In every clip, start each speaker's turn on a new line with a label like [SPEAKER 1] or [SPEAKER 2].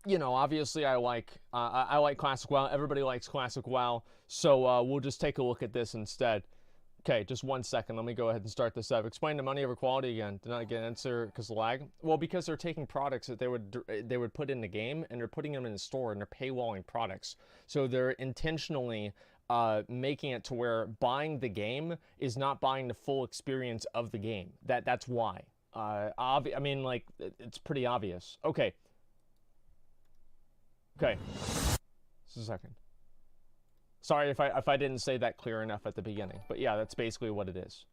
[SPEAKER 1] you know, obviously I like Classic WoW. Everybody likes Classic WoW, so we'll just take a look at this instead. Okay, just 1 second. Let me go ahead and start this up. Explain the money over quality again. Did not get an answer because of lag. Well, because they're taking products that they would put in the game and they're putting them in the store and they're paywalling products. So they're intentionally making it to where buying the game is not buying the full experience of the game. That's why. I mean, like, it's pretty obvious. Okay. Okay. Just a second. Sorry if I didn't say that clear enough at the beginning, but yeah, that's basically what it is.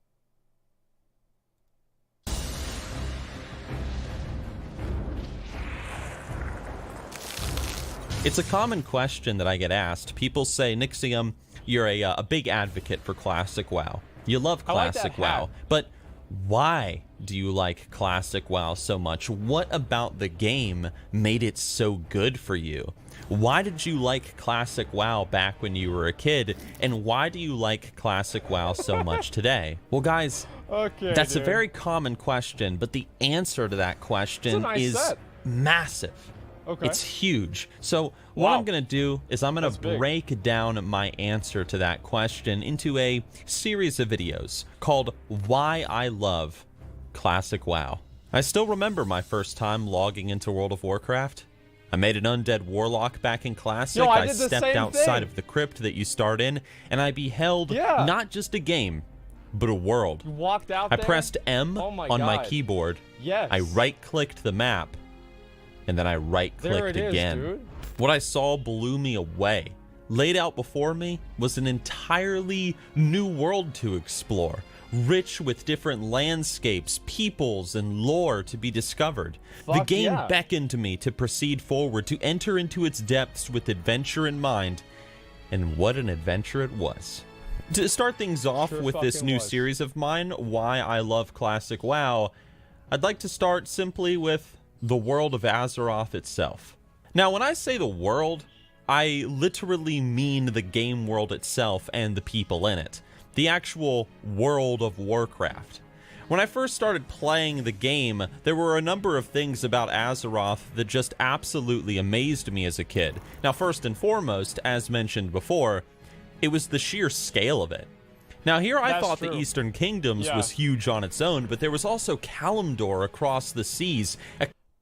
[SPEAKER 2] It's a common question that I get asked. People say, Nixxiom, you're a big advocate for Classic WoW. You love Classic WoW, but why do you like Classic WoW so much? What about the game made it so good for you? Why did you like Classic WoW back when you were a kid, and why do you like Classic WoW so much today? Well, guys, that's a very common question, but the answer to that question is massive.
[SPEAKER 1] Okay.
[SPEAKER 2] It's huge. So what I'm going to do is I'm going to break down my answer to that question into a series of videos called Why I Love Classic WoW. I still remember my first time logging into World of Warcraft. I made an undead warlock back in Classic. I stepped outside of the crypt that you start in, and I beheld not just a game, but a world.
[SPEAKER 1] You walked out
[SPEAKER 2] I pressed M on my keyboard.
[SPEAKER 1] Yes.
[SPEAKER 2] I right-clicked the map, and then I right-clicked again.
[SPEAKER 1] Dude.
[SPEAKER 2] What I saw blew me away. Laid out before me was an entirely new world to explore, rich with different landscapes, peoples, and lore to be discovered. The game beckoned to me to proceed forward, to enter into its depths with adventure in mind, and what an adventure it was. To start things off with this new series of mine, Why I Love Classic WoW, I'd like to start simply with the world of Azeroth itself. Now, when I say the world, I literally mean the game world itself and the people in it. The actual world of Warcraft. When I first started playing the game, there were a number of things about Azeroth that just absolutely amazed me as a kid. Now, first and foremost, as mentioned before, it was the sheer scale of it. Now, here I thought the Eastern Kingdoms was huge on its own, but there was also Kalimdor across the seas.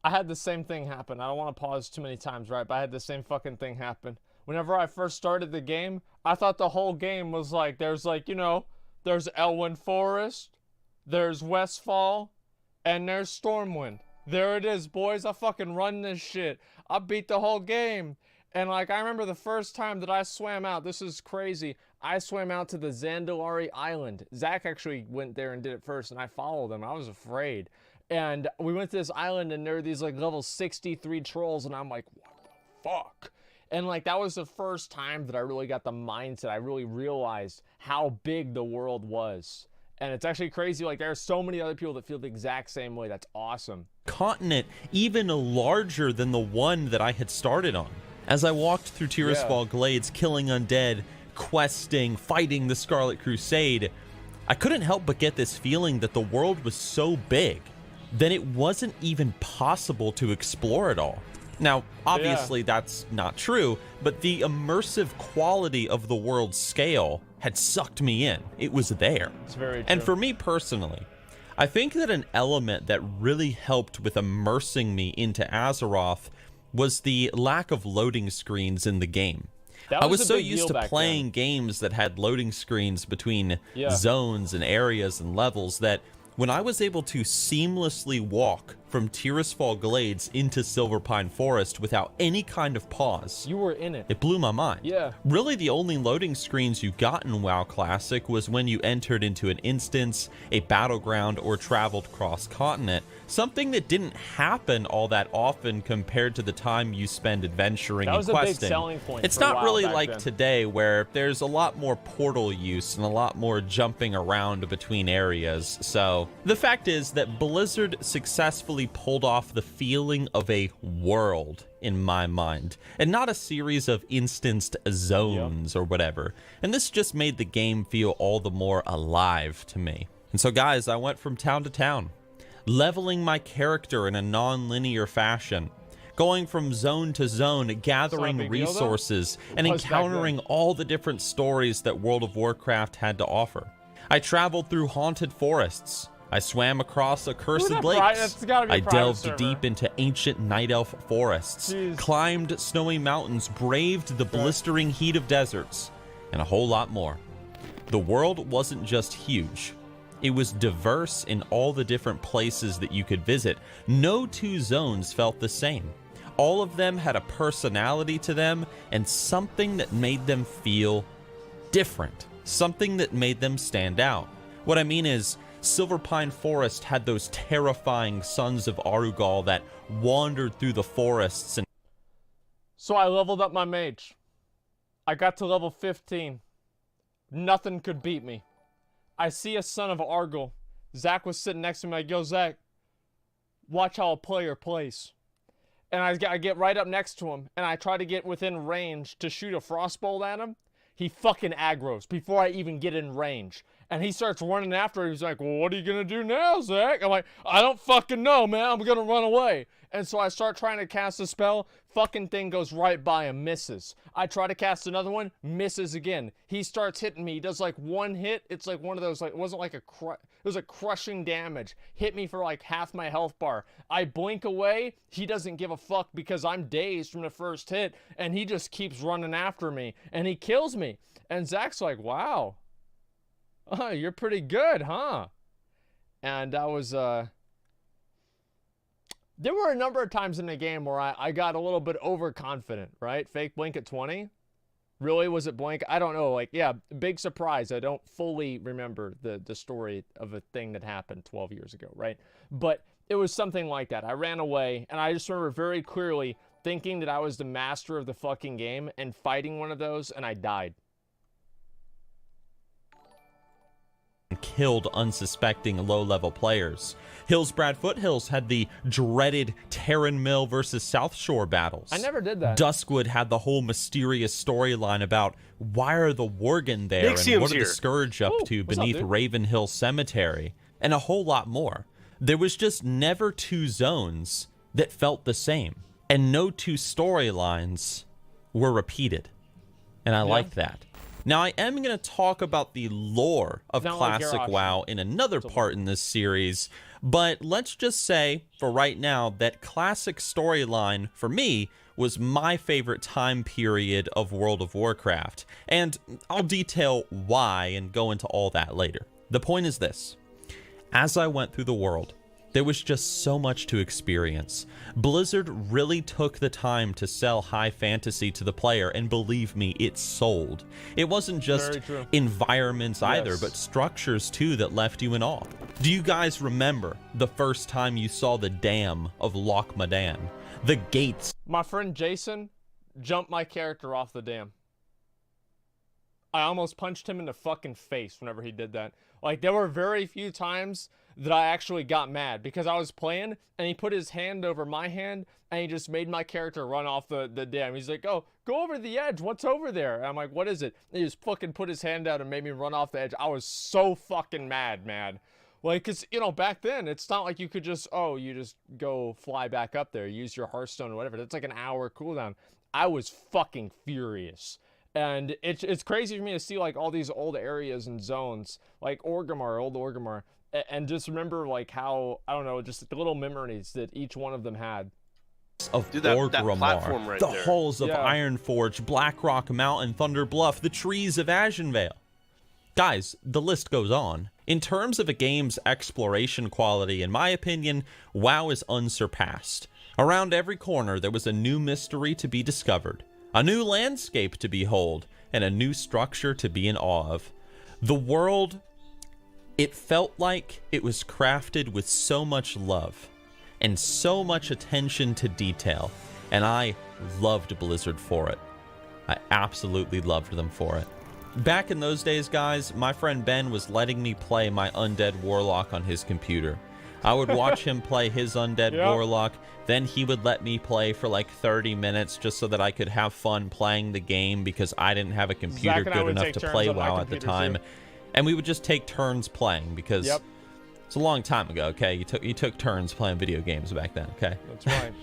[SPEAKER 1] I had the same thing happen. I don't want to pause too many times, right? But I had the same fucking thing happen. Whenever I first started the game, I thought the whole game was like, there's like, you know, there's Elwyn Forest, there's Westfall, and there's Stormwind. There it is, boys. I fucking run this shit. I beat the whole game. And like, I remember the first time that I swam out, this is crazy. I swam out to the Zandalari Island. Zach actually went there and did it first, and I followed him. I was afraid. And we went to this island, and there were these like level 63 trolls, and I'm like, what the fuck? And like, that was the first time that I really got the mindset. I really realized how big the world was. And it's actually crazy. Like, there are so many other people that feel the exact same way. That's awesome.
[SPEAKER 2] Continent even larger than the one that I had started on. As I walked through Tirisfal Glades, killing undead, questing, fighting the Scarlet Crusade, I couldn't help but get this feeling that the world was so big that it wasn't even possible to explore it all. Now, obviously that's not true, but the immersive quality of the world's scale had sucked me in. It was there.
[SPEAKER 1] It's very true.
[SPEAKER 2] And for me personally, I think that an element that really helped with immersing me into Azeroth was the lack of loading screens in the game. I was so used to playing games that had loading screens between zones and areas and levels that when I was able to seamlessly walk from Tirisfal Glades into Silverpine Forest without any kind of pause,
[SPEAKER 1] you were in it.
[SPEAKER 2] It blew my mind.
[SPEAKER 1] Yeah.
[SPEAKER 2] Really, the only loading screens you got in WoW Classic was when you entered into an instance, a battleground, or traveled cross-continent, something that didn't happen all that often compared to the time you spend adventuring and questing.
[SPEAKER 1] That was a big selling point.
[SPEAKER 2] It's not really like today, where there's a lot more portal use and a lot more jumping around between areas. So the fact is that Blizzard successfully pulled off the feeling of a world in my mind, and not a series of instanced zones or whatever. And this just made the game feel all the more alive to me. And so guys, I went from town to town, leveling my character in a non-linear fashion, going from zone to zone, gathering
[SPEAKER 1] big deal, though.
[SPEAKER 2] resources, and
[SPEAKER 1] Was back then.
[SPEAKER 2] encountering all the different stories that World of Warcraft had to offer. I traveled through haunted forests. I swam across accursed lakes.
[SPEAKER 1] That's gotta be a
[SPEAKER 2] I
[SPEAKER 1] private
[SPEAKER 2] delved
[SPEAKER 1] server.
[SPEAKER 2] deep into ancient night elf forests,
[SPEAKER 1] Jeez.
[SPEAKER 2] climbed snowy mountains, braved the blistering heat of deserts, and a whole lot more. The world wasn't just huge. It was diverse in all the different places that you could visit. No two zones felt the same. All of them had a personality to them and something that made them feel different. Something that made them stand out. What I mean is, Silverpine Forest had those terrifying sons of Arugal that wandered through the forests and...
[SPEAKER 1] So I leveled up my mage. I got to level 15. Nothing could beat me. I see a son of Argyle. Zach was sitting next to me. I go, Zach, watch how a player plays. And I get right up next to him, and I try to get within range to shoot a frostbolt at him. He fucking aggroes before I even get in range. And he starts running after. He's like, well, what are you going to do now, Zach? I'm like, I don't fucking know, man. I'm going to run away. And so I start trying to cast a spell. Fucking thing goes right by him, misses. I try to cast another one, misses again. He starts hitting me. He does like one hit. It's like one of those, like, it wasn't like it was a crushing damage. Hit me for like half my health bar. I blink away. He doesn't give a fuck because I'm dazed from the first hit. And he just keeps running after me. And he kills me. And Zach's like, wow. Oh, you're pretty good, huh? And I was, there were a number of times in the game where I got a little bit overconfident, right? Fake blink at 20. Really, was it blink? I don't know. Like, yeah, big surprise. I don't fully remember the story of a thing that happened 12 years ago, right? But it was something like that. I ran away, and I just remember very clearly thinking that I was the master of the fucking game and fighting one of those, and I died.
[SPEAKER 2] Killed unsuspecting low-level players. Hillsbrad Foothills had the dreaded Terran Mill versus South Shore battles.
[SPEAKER 1] I never did that.
[SPEAKER 2] Duskwood had the whole mysterious storyline about why are the Worgen there
[SPEAKER 3] Nixxiom's
[SPEAKER 2] and what are
[SPEAKER 3] here.
[SPEAKER 2] the Scourge up to beneath Ravenhill Cemetery, and a whole lot more. There was just never two zones that felt the same, and no two storylines were repeated, and I liked that. Now, I am going to talk about the lore of Classic WoW in another part in this series, but let's just say, for right now, that Classic storyline, for me, was my favorite time period of World of Warcraft, and I'll detail why and go into all that later. The point is this. As I went through the world, there was just so much to experience. Blizzard really took the time to sell high fantasy to the player, and believe me, it sold. It wasn't just environments either, but structures too that left you in awe. Do you guys remember the first time you saw the dam of Loch Madan? The gates.
[SPEAKER 1] My friend Jason jumped my character off the dam. I almost punched him in the fucking face whenever he did that. Like, there were very few times that I actually got mad because I was playing and he put his hand over my hand and he just made my character run off the dam. He's like, oh, go over the edge. What's over there? And I'm like, what is it? And he just fucking put his hand out and made me run off the edge. I was so fucking mad, man. Like, because, you know, back then, it's not like you could just, oh, you just go fly back up there, use your Hearthstone or whatever. That's like an hour cooldown. I was fucking furious. And it's crazy for me to see, like, all these old areas and zones, like Orgrimmar, old Orgrimmar, and just remember, like, how, I don't know, just the little memories that each one of them had.
[SPEAKER 2] Of
[SPEAKER 3] that
[SPEAKER 2] Orgrimmar,
[SPEAKER 3] right
[SPEAKER 2] the
[SPEAKER 3] there.
[SPEAKER 2] halls of Ironforge, Blackrock Mountain, Thunder Bluff, the trees of Ashenvale. Guys, the list goes on. In terms of a game's exploration quality, in my opinion, WoW is unsurpassed. Around every corner, there was a new mystery to be discovered, a new landscape to behold, and a new structure to be in awe of. The world, it felt like it was crafted with so much love and so much attention to detail, and I loved Blizzard for it. I absolutely loved them for it. Back in those days, guys, my friend Ben was letting me play my Undead Warlock on his computer. I would watch him play his Undead Warlock, then he would let me play for like 30 minutes just so that I could have fun playing the game because I didn't have a computer good enough to play WoW at the time. And we would just take turns playing because it's a long time ago, okay? You took turns playing video games back then, okay?
[SPEAKER 1] That's right.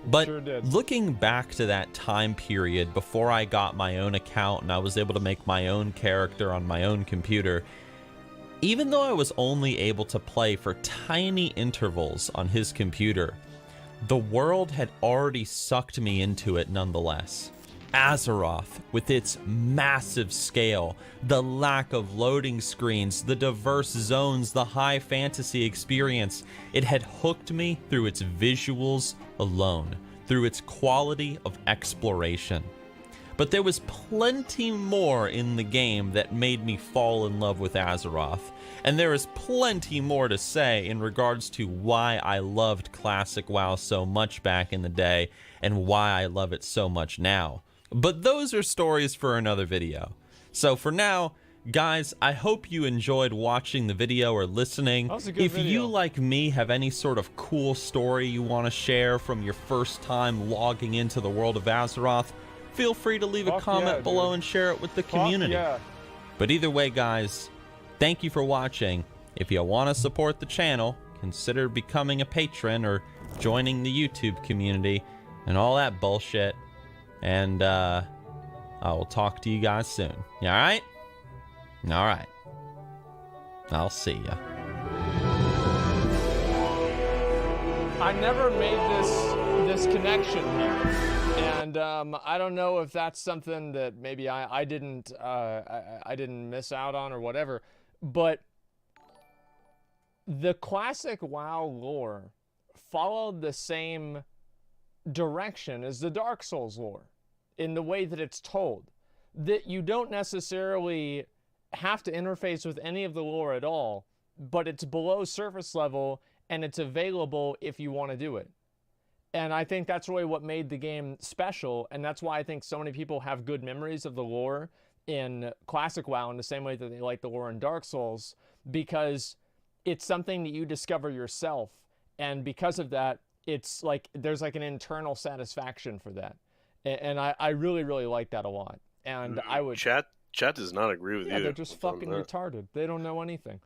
[SPEAKER 2] But
[SPEAKER 1] Sure did.
[SPEAKER 2] looking back to that time period before I got my own account and I was able to make my own character on my own computer, even though I was only able to play for tiny intervals on his computer, the world had already sucked me into it nonetheless. Azeroth, with its massive scale, the lack of loading screens, the diverse zones, the high fantasy experience, it had hooked me through its visuals alone, through its quality of exploration. But there was plenty more in the game that made me fall in love with Azeroth, and there is plenty more to say in regards to why I loved Classic WoW so much back in the day, and why I love it so much now. But those are stories for another video. So for now, guys, I hope you enjoyed watching the video or listening.
[SPEAKER 1] That was a good
[SPEAKER 2] If
[SPEAKER 1] video.
[SPEAKER 2] you, like me, have any sort of cool story you want to share from your first time logging into the world of Azeroth, feel free to leave a
[SPEAKER 1] Fuck
[SPEAKER 2] comment
[SPEAKER 1] yeah,
[SPEAKER 2] below
[SPEAKER 1] dude.
[SPEAKER 2] and share it with the
[SPEAKER 1] Fuck
[SPEAKER 2] community.
[SPEAKER 1] yeah.
[SPEAKER 2] But either way, guys, thank you for watching. If you want to support the channel, consider becoming a patron or joining the YouTube community and all that bullshit. And I will talk to you guys soon. You alright? Alright. I'll see ya.
[SPEAKER 1] I never made this connection here, and I don't know if that's something that maybe I didn't miss out on or whatever, but the classic WoW lore followed the same direction as the Dark Souls lore in the way that it's told, that you don't necessarily have to interface with any of the lore at all, but it's below surface level and it's available if you want to do it. And I think that's really what made the game special, and that's why I think so many people have good memories of the lore in Classic WoW in the same way that they like the lore in Dark Souls, because it's something that you discover yourself, and because of that, it's like there's like an internal satisfaction for that. And I really, really like that a lot. And I would...
[SPEAKER 3] Chat does not agree with you.
[SPEAKER 1] Yeah, they're just
[SPEAKER 3] on
[SPEAKER 1] fucking
[SPEAKER 3] that.
[SPEAKER 1] retarded. They don't know anything.